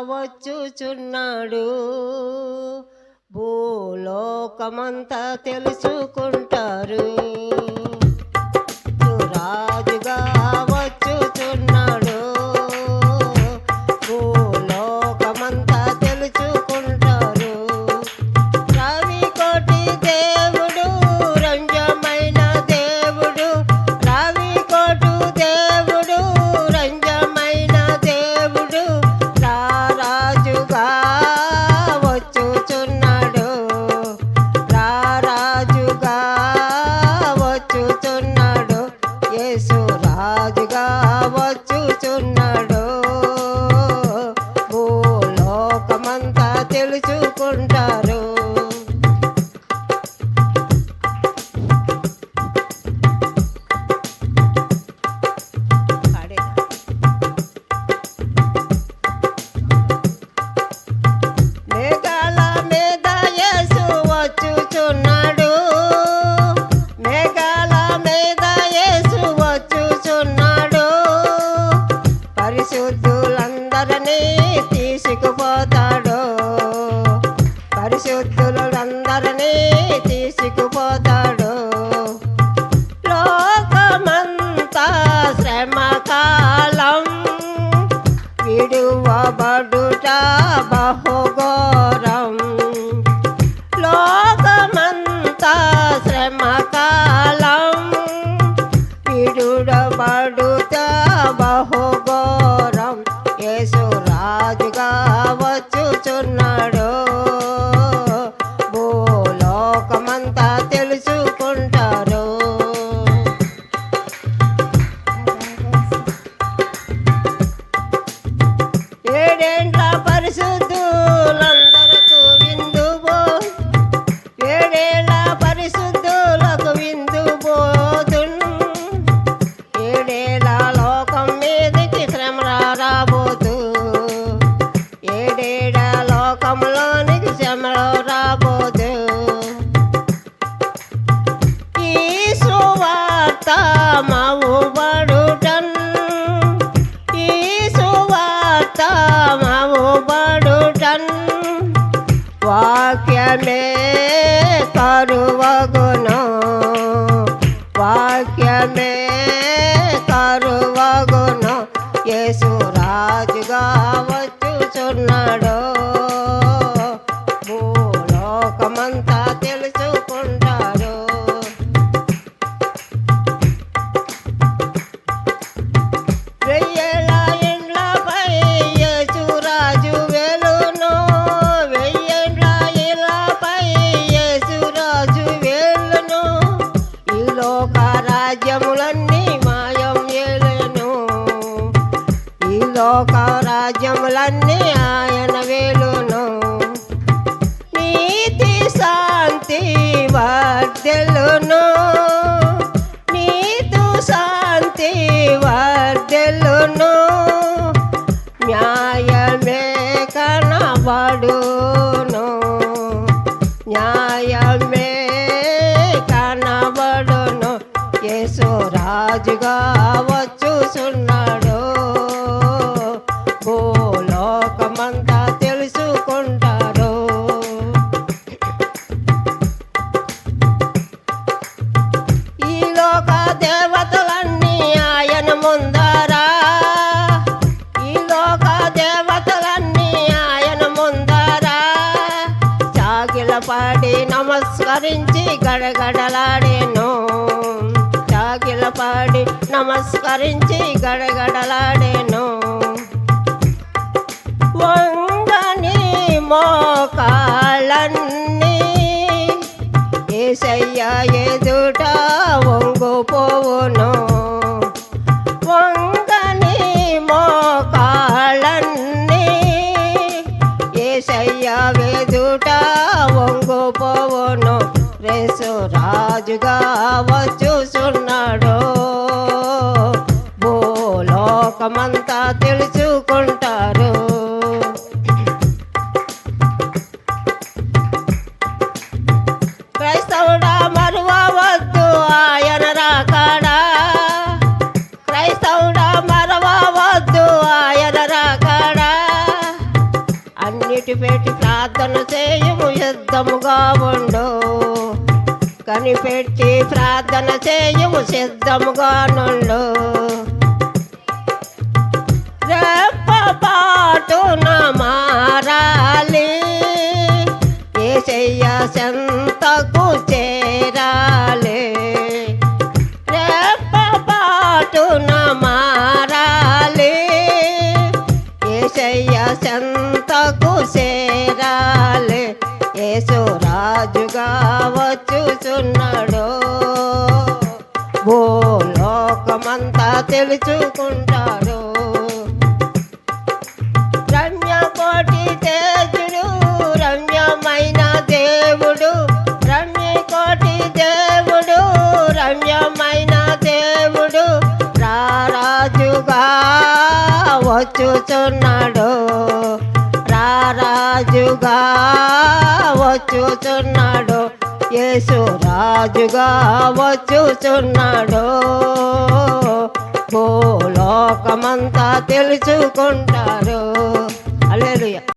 వచ్చుచున్నాడు, భూలోకమంతా తెలుసుకుంటారు. రాజుగా వచ్చుచున్నాడు, భూలోకమంతా తెలుసుకుంటారు. రవి కోటి దేవుడు, రంజమైన దేవుడు, రవి కోటు దేవుడు, రంజమైన దేవుడు, రారాజుగా వచ్చుచున్నాడు, రారాజుగా వచ్చుచున్నాడు, యేసు రాజుగా వచ్చుచున్నాడు, భూలోకమంతా తెలుసుకుంటారు. మేఘాల మీద యేసు వచ్చుచున్నాడు, మేఘాల మీద యేసు వచ్చుచున్నాడు, పరిశుద్ధులందరినీ తీసుకుపోతాడు, పరిశుద్ధులందరినీ తీసుకుపోతాడు. లోకమంతా శ్రమకాలం, విడువబడుట బహుఘోరం, లోకమంతా శ్రమకాలం, విడువబడుట బహుఘోరం, యేసు రాజుగా వచ్చుచున్నాడు, భూలోకమంతా తెలుసుకుంటారు. ఏడేండ్ల పరిశుద్ధులందరకు విందుబో, ఏడేళ్ల పరిశుద్ధులకు విందుబోతున్, ఏడేళ్ల లోకం మీదకి శ్రమల రాబోతు, ఏడేళ్ల లోకంలోనికి శ్రమలు రాబోతు. ఈ సువార్త మవుబడుటన్, ఈ సువార్త మవుబడుటన్, వాక్యమే కరువగును, వాక్యమే కరువగును, యేసు రాజుగా వచ్చుచున్నాడు, భూలోకమంతా తెలుసుకుంటారు. వెయ్యేళ్ళ ఇండ్లపై యేసు రాజు వెలును, వెయ్యేళ్ళ ఇళ్ళపై యేసు రాజు వెలును, ఈ లోక రాజ్యములన్నీ మాయం ఏలెను, ఈ లోక రాజ్యములన్నీ ఆయన వేలును. నీతి శాంతి వర్ధిల్లును, నీతి శాంతి వర్ధిల్లును, న్యాయమే కనబడును, న్యాయమే కనబడును, యేసు రాజుగా వచ్చుచున్నాడు, భూలోకమంతా తెలుసుకుంటారు. ఈ లోక దేవతలన్నీ ఆయన ముందరా, ఈ లోక దేవతలన్నీ ఆయన ముందరా, చాగిలపడి నమస్కరించి గడగడలాడేను, చాగిలపడి నమస్కరించి గడగడలాడేను. వంగని మోకాళ్ళన్నీ యేసయ్య ఎదుట వంగుపోవును, వంగని మోకాళ్ళన్నీ యేసయ్య ఎదుట వంగుపోవును, యేసు రాజుగా వచ్చుచున్నాడు, భూలోకమంతా తెలుసుకుంటారు. క్రైస్తవుడా మరువవద్దు ఆయన రాకడా, క్రైస్తవుడా మరువవద్దు ఆయన రాకడా, కనిపెట్టి ప్రార్థన చేయుము సిద్ధముగా ఉండు. కనిపెట్టి ప్రార్థన చేయుము సిద్ధముగా నుండు. రెప్పపాటున మారాలి యేసయ్య చెంతకు చేరాలి. రెప్పపాటున మారాలి యేసయ్య చెంతకు చేరాలి. యేసు రాజుగా వచ్చుచున్నాడు. భూలోకమంతా తెలుసుకుంటాడు. రమ్యకోటి తేజుడు రమ్యమైన దేవుడు. రమ్యకోటి దేవుడు రమ్యమైన దేవుడు రారాజుగా వచ్చుచున్నాడు. రారాజుగా వచ్చుచున్నాడు. యేసు రాజుగా వచ్చుచున్నాడు. భూలోకమంతా తెలుసుకుంటారు. హల్లెలూయా.